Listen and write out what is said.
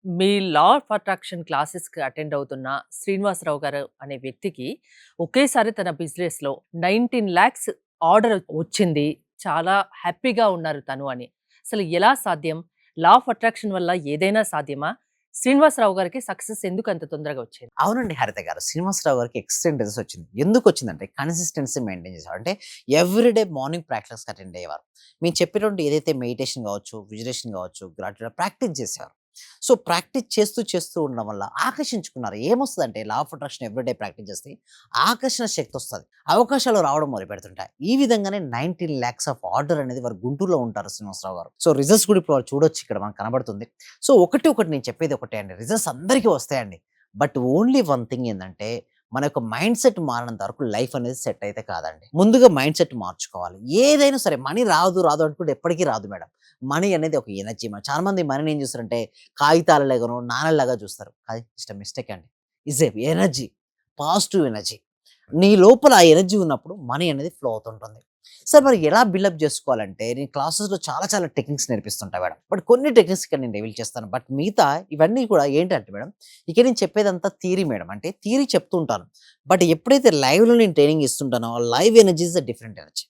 Me law of attraction క్లాసెస్‌కి attend అవుతున్న శ్రీనివాసరావు గారు అనే వ్యక్తికి ఒకేసారి తన బిజినెస్‌లో 19,00,000 ఆర్డర్ వచ్చింది. చాలా హ్యాపీగా ఉన్నారు తను అని. అసలు ఎలా సాధ్యం? లా ఆఫ్ అట్రాక్షన్ వల్ల ఏదైనా సాధ్యమా? శ్రీనివాసరావు గారికి సక్సెస్ ఎందుకు అంత తొందరగా వచ్చింది? అవునండి. హరిత గారు. 'శ్రీనివాసరావు' గారికి ఎక్సలెంట్ రిజల్ట్స్ వచ్చింది. ఎందుకొచ్చిందంటే కన్సిస్టెన్సీ మెయింటైన్ చేసేవారు. అంటే ఎవ్రీడే మార్నింగ్ ప్రాక్టీస్‌కి అటెండ్ అయ్యేవారు. మేము చెప్పేటువంటి ఏదైతే మెడిటేషన్ కావచ్చు, విజులేషన్ కావచ్చు, గ్రాటిట్యూడ్ ప్రాక్టీస్ చేసేవారు. సో, ప్రాక్టీస్ చేస్తూ ఉండడం వల్ల ఆకర్షించుకున్నారు. ఏమొస్తదంటే law of attraction everyday practice చేస్తే ఆకర్షణ శక్తి వస్తది. అవకాశాలు రావడం మొదలుపెడుతుంటాయి. ఈ విధంగానే 19,00,000 ఆఫ్ ఆర్డర్ అనేది వారు గుంటూరులో ఉంటారు శ్రీనివాసరావు గారు. సో, రిజల్ట్స్ కూడా ఇప్పుడు చూడొచ్చు ఇక్కడ మనకు కనబడుతుంది. సో, ఒకటి నేను చెప్పేది ఒకటే అండి. రిజల్ట్స్ అందరికీ వస్తాయండి. బట్ ఓన్లీ వన్ థింగ్ ఏందంటే, మన యొక్క మైండ్ సెట్ మారినంత వరకు లైఫ్ అనేది సెట్ అయితే కాదండి. ముందుగా మైండ్ సెట్ మార్చుకోవాలి. ఏదైనా సరే మనీ రాదు అనుకుంటే ఎప్పటికీ రాదు మేడం. మనీ అనేది ఒక ఎనర్జీ. చాలా మంది మనీని ఏం చూస్తారంటే కాగితాలలాగానో, నాణేల్లాగా చూస్తారు. అది మిస్టేక్ అండి. Is a energy. Positive energy. నీ లోపల ఆ ఎనర్జీ ఉన్నప్పుడు మనీ అనేది ఫ్లో అవుతుంటుంది. సార్ మరి ఎలా బిల్డప్ చేసుకోవాలంటే నేను క్లాసెస్‌లో చాలా టెక్నిక్స్ నేర్పిస్తుంటా మేడం. బట్ కొన్ని టెక్నిక్స్ ఇక్కడ నేను రివీల్ చేస్తాను. బట్ మిగతా ఇవన్నీ కూడా ఏంటంటే మేడం, ఇక నేను చెప్పేదంతా థియరీ మేడం. అంటే థియరీ చెప్తూ ఉంటాను. బట్ ఎప్పుడైతే లైవ్‌లో నేను ట్రైనింగ్ ఇస్తుంటానో live energy is a different energy.